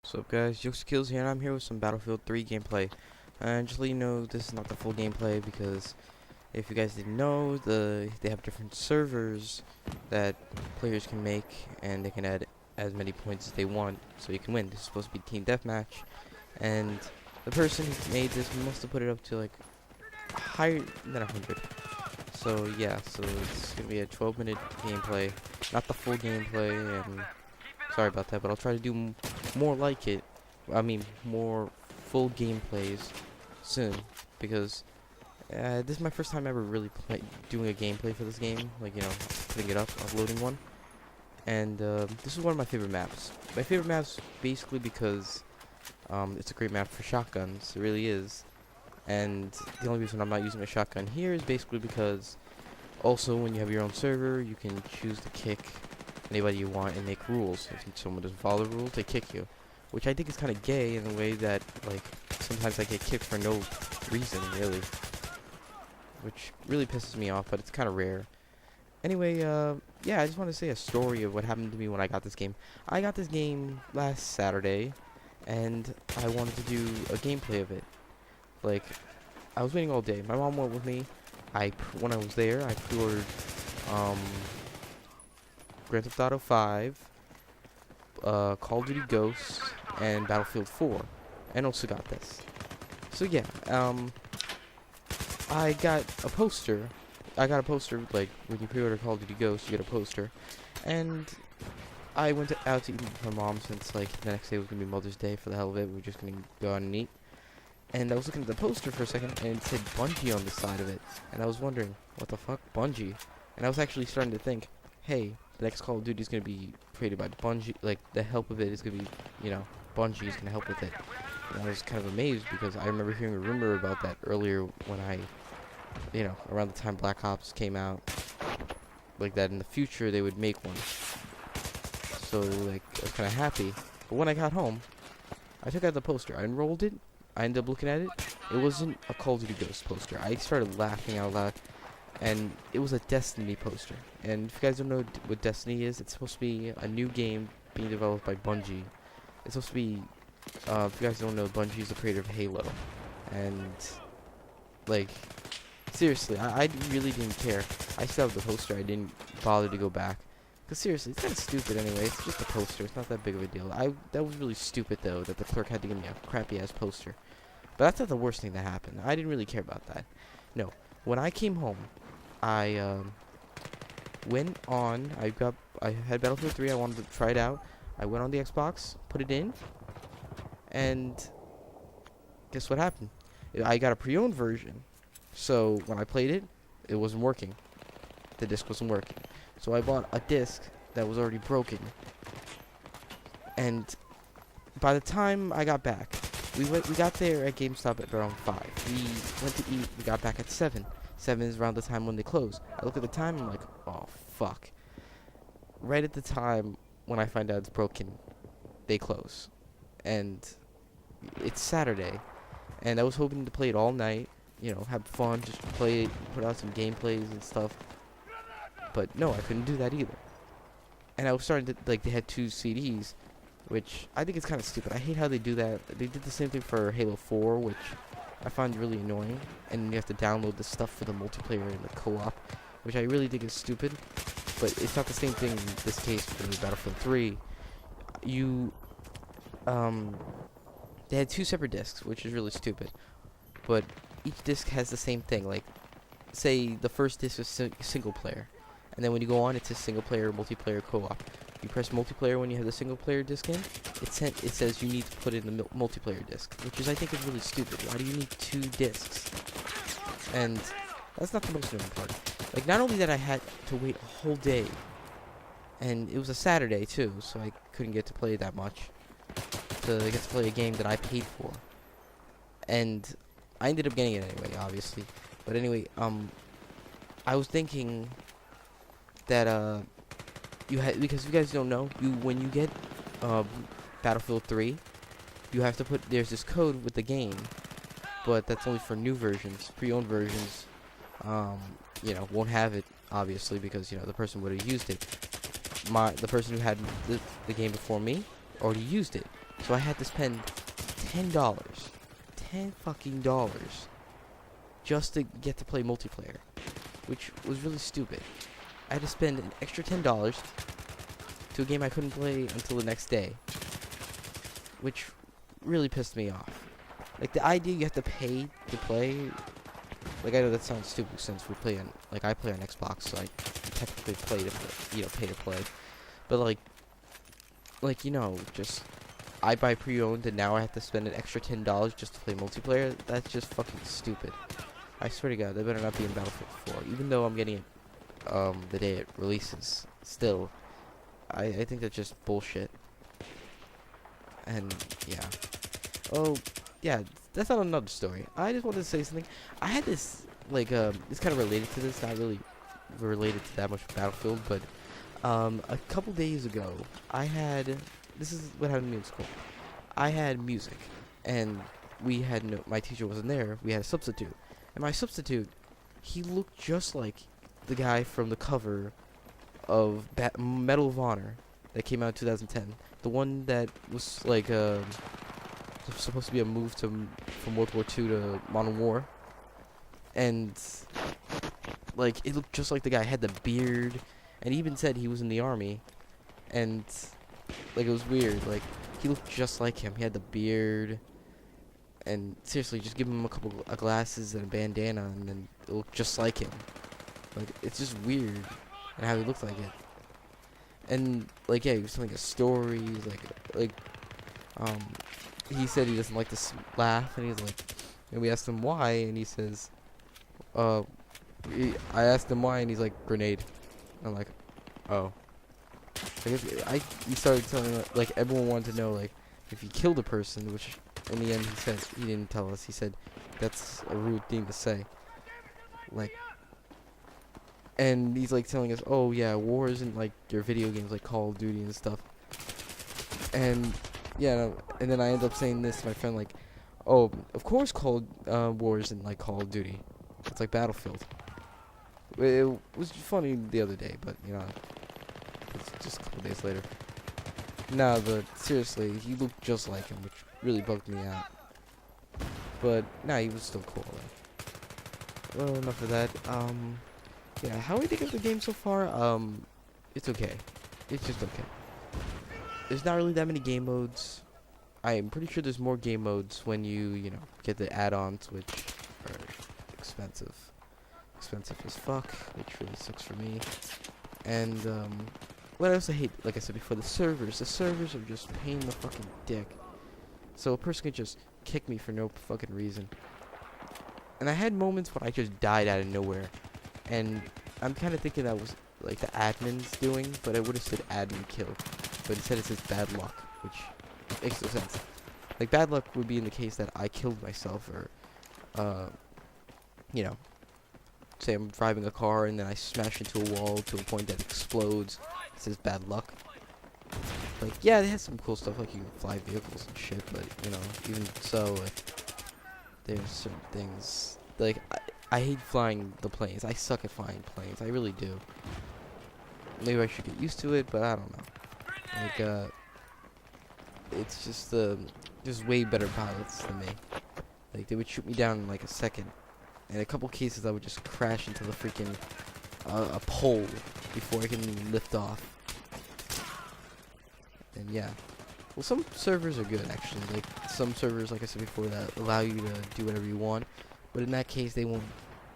What's up guys, Kills here, and I'm here with some Battlefield 3 gameplay. And just to let you know, this is not the full gameplay because if you guys didn't know, they have different servers that players can make, and they can add as many points as they want so you can win. This is supposed to be team deathmatch, and the person who made this must have put it up to like higher than 100. So yeah, so it's gonna be a 12-minute gameplay, not the full gameplay, and sorry about that, but I'll try to do more like it. I mean, more full gameplays soon, because this is my first time ever really doing a gameplay for this game. Like, you know, putting it up, uploading one. And this is one of my favorite maps. My favorite maps basically because it's a great map for shotguns. It really is. And the only reason I'm not using a shotgun here is basically because also when you have your own server, you can choose to kick anybody you want and make rules. If someone doesn't follow the rules, they kick you, which I think is kind of gay in the way that, like, sometimes I get kicked for no reason, really, which really pisses me off, but it's kind of rare. Anyway, yeah, I just want to say a story of what happened to me when I got this game. I got this game last Saturday, and I wanted to do a gameplay of it. Like, I was waiting all day. My mom went with me. When I was there, I pre-ordered, Grand Theft Auto 5, Call of Duty Ghosts, and Battlefield 4, and also got this. So yeah, I got a poster. Like, when you pre-order Call of Duty Ghosts, you get a poster, and I went out to eat with my mom since, like, the next day was gonna be Mother's Day. For the hell of it, we were just gonna go out and eat. And I was looking at the poster for a second, and it said Bungie on the side of it, and I was wondering, what the fuck, Bungie? And I was actually starting to think, hey, the next Call of Duty is going to be created by Bungie. Like, the help of it is going to be, you know, Bungie is going to help with it. And I was kind of amazed because I remember hearing a rumor about that earlier when you know, around the time Black Ops came out. Like, that in the future they would make one. So, like, I was kind of happy. But when I got home, I took out the poster. I enrolled it. I ended up looking at it. It wasn't a Call of Duty Ghost poster. I started laughing out loud. And it was a Destiny poster. And if you guys don't know what Destiny is, it's supposed to be a new game being developed by Bungie. It's supposed to be, if you guys don't know, Bungie is the creator of Halo. And, like, seriously, I really didn't care. I still have the poster. I didn't bother to go back. Because seriously, it's kind of stupid anyway. It's just a poster. It's not that big of a deal. That was really stupid, though, that the clerk had to give me a crappy-ass poster. But that's not the worst thing that happened. I didn't really care about that. No. When I came home, I went on. I had Battlefield 3. I wanted to try it out. I went on the Xbox, put it in, and guess what happened? I got a pre-owned version. So when I played it, it wasn't working. The disc wasn't working. So I bought a disc that was already broken. And by the time I got back, we got there at GameStop at around 5. We went to eat. We got back at 7. 7 is around the time when they close. I look at the time and I'm like, oh fuck. Right at the time when I find out it's broken, they close. And it's Saturday. And I was hoping to play it all night, you know, have fun, just play it, put out some gameplays and stuff. But no, I couldn't do that either. And I was starting to, like, they had 2 CDs, which I think is kind of stupid. I hate how they do that. They did the same thing for Halo 4, which I find really annoying, and you have to download the stuff for the multiplayer and the co-op, which I really think is stupid. But it's not the same thing in this case for Battlefield 3. They had 2 separate discs, which is really stupid. But each disc has the same thing. Like, say the first disc is single player, and then when you go on, it's a single player, multiplayer, co-op. You press multiplayer when you have the single player disc in. It says you need to put in the multiplayer disc, which I think is really stupid. Why do you need 2 discs? And that's not the most important part. Like, not only that, I had to wait a whole day, and it was a Saturday too, so I couldn't get to play that much. To get to play a game that I paid for, and I ended up getting it anyway, obviously. But anyway, I was thinking that because you guys don't know, when you get Battlefield 3, you have to there's this code with the game, but that's only for new versions. Pre-owned versions, you know, won't have it, obviously, because, you know, the person would have used it. The person who had the game before me already used it, So I had to spend $10, $10 fucking dollars, just to get to play multiplayer, which was really stupid. I had to spend an extra $10 to a game I couldn't play until the next day, which really pissed me off. Like, the idea you have to pay to play, like, I know that sounds stupid since we play on, like, I play on Xbox, so I technically play to, pay to play. But, like, you know, just, I buy pre-owned and now I have to spend an extra $10 just to play multiplayer. That's just fucking stupid. I swear to God, that better not be in Battlefield 4. Even though I'm getting it, the day it releases, still, I think that's just bullshit. And, yeah. Oh, yeah, that's not another story. I just wanted to say something. I had this, like, it's kind of related to this, not really related to that much Battlefield, but, a couple days ago, this is what happened to me in school. I had music, and my teacher wasn't there, we had a substitute. And my substitute, he looked just like the guy from the cover of Medal of Honor that came out in 2010. The one that was, like, supposed to be a move from World War II to Modern War. And, like, it looked just like the guy. Had the beard, and he even said he was in the army. And, like, it was weird. Like, he looked just like him. He had the beard. And, seriously, just give him a couple of glasses and a bandana, and then it looked just like him. Like, it's just weird, and how he looked like it. And, like, yeah, he was telling a story. He was like, he said he doesn't like to laugh, and he's like, and we asked him why, and he says, I asked him why, and he's like, grenade. I'm like, oh. He started telling, like, everyone wanted to know, like, if he killed a person, which, in the end, he said, he didn't tell us, he said, that's a rude thing to say. Like, and he's, like, telling us, oh, yeah, war isn't like your video games, like Call of Duty and stuff. And, yeah, no, and then I end up saying this to my friend, like, oh, of course war isn't like Call of Duty. It's like Battlefield. It was funny the other day, but, you know, it's just a couple days later. Nah, but seriously, he looked just like him, which really bugged me out. But, nah, he was still cool, though. Well, enough of that. Yeah, how do we think of the game so far? It's okay. It's just okay. There's not really that many game modes. I'm pretty sure there's more game modes when you know, get the add-ons, which are expensive. Expensive as fuck, which really sucks for me. And, what else I hate, like I said before, the servers. The servers are just a pain in the fucking dick. So a person could just kick me for no fucking reason. And I had moments when I just died out of nowhere. And I'm kind of thinking that was, like, the admin's doing, but I would have said admin kill. But instead it says bad luck, which makes no sense. Like, bad luck would be in the case that I killed myself, or, you know, say I'm driving a car and then I smash into a wall to a point that explodes. It says bad luck. Like, yeah, they have some cool stuff, like you can fly vehicles and shit, but, you know, even so, like, there's certain things, like, I hate flying the planes. I suck at flying planes. I really do. Maybe I should get used to it, but I don't know. Like, it's just, there's way better pilots than me. Like, they would shoot me down in, like, a second. In a couple cases, I would just crash into the freaking, a pole before I can lift off. And, yeah. Well, some servers are good, actually. Like, some servers, like I said before, that allow you to do whatever you want. But in that case, they won't,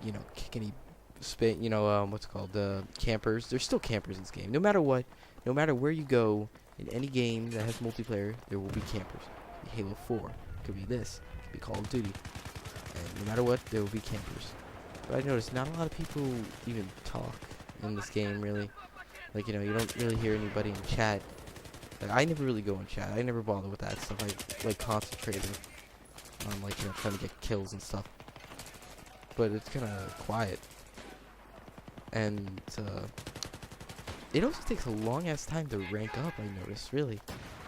you know, kick any you know, what's it called, campers. There's still campers in this game. No matter what, no matter where you go, in any game that has multiplayer, there will be campers. Halo 4, could be this, could be Call of Duty. And no matter what, there will be campers. But I noticed not a lot of people even talk in this game, really. Like, you know, you don't really hear anybody in chat. Like, I never really go in chat. I never bother with that stuff. I, like, concentrating on, like, you know, trying to get kills and stuff. But it's kind of quiet. And, it also takes a long-ass time to rank up, I noticed, really.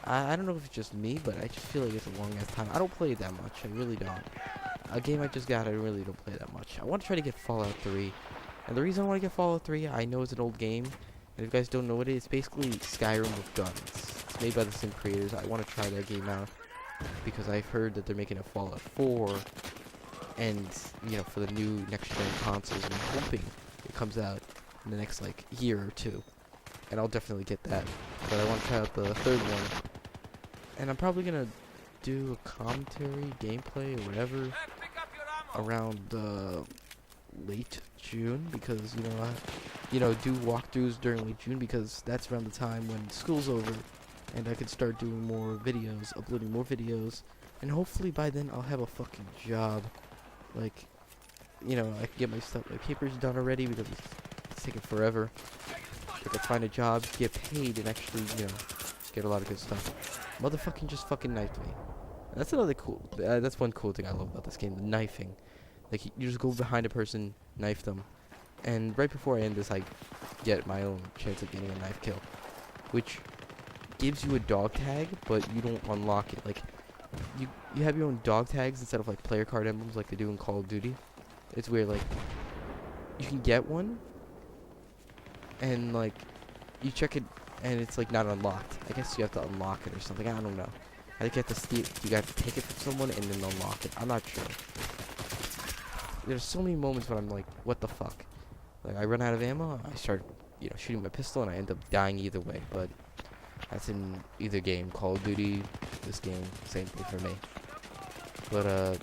I don't know if it's just me, but I just feel like it's a long-ass time. I don't play it that much. I really don't. A game I just got, I really don't play that much. I want to try to get Fallout 3. And the reason I want to get Fallout 3, I know it's an old game, And if you guys don't know what it is, it's basically Skyrim with guns. It's made by the same creators. I want to try that game out because I've heard that they're making a Fallout 4, and you know, for the new next-gen consoles. And I'm hoping it comes out in the next like year or two, and I'll definitely get that. But I want to try out the third one, and I'm probably gonna do a commentary, gameplay, or whatever around late June, because do walkthroughs during late June, because that's around the time when school's over and I can start doing more videos, uploading more videos, and hopefully by then I'll have a fucking job. Like, I can get my papers done already, because it's taking forever. I can find a job, get paid, and actually, get a lot of good stuff. Motherfucking just fucking knifed me. That's another that's one cool thing I love about this game, the knifing. Like, you just go behind a person, knife them, and right before I end this, I get my own chance of getting a knife kill, which gives you a dog tag, but you don't unlock it. Like, you have your own dog tags instead of like player card emblems like they do in Call of Duty. It's weird. Like, you can get one, and like you check it, and it's like not unlocked. I guess you have to unlock it or something. I don't know. I think you have to steal. You got to take it from someone and then unlock it. I'm not sure. There's so many moments when I'm like, what the fuck? Like, I run out of ammo, I start, shooting my pistol, and I end up dying either way. But that's in either game. Call of Duty, this game, same thing for me. But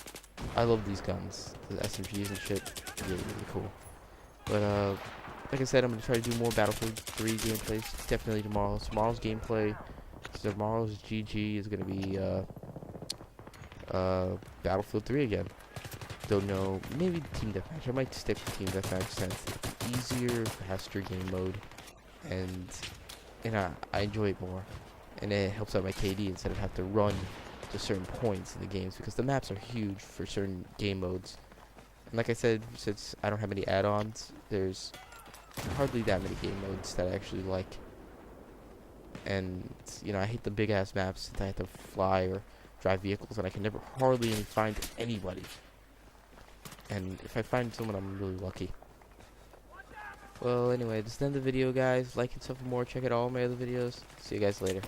I love these guns, the SMGs and shit. Really, really cool. But like I said, I'm gonna try to do more Battlefield 3 gameplays. Definitely tomorrow. Tomorrow's gameplay. Tomorrow's GG is gonna be Battlefield 3 again. Don't know, maybe Team Deathmatch. I might stick with Team Deathmatch since it's easier, faster game mode, and I enjoy it more, and it helps out my KD instead of have to run to certain points in the games, because the maps are huge for certain game modes. And like I said, since I don't have any add-ons, there's hardly that many game modes that I actually like. And I hate the big ass maps since I have to fly or drive vehicles, and I can never hardly even find anybody. And if I find someone, I'm really lucky. Well, anyway, this is the end of the video, guys. Like and stuff for more. Check out all my other videos. See you guys later.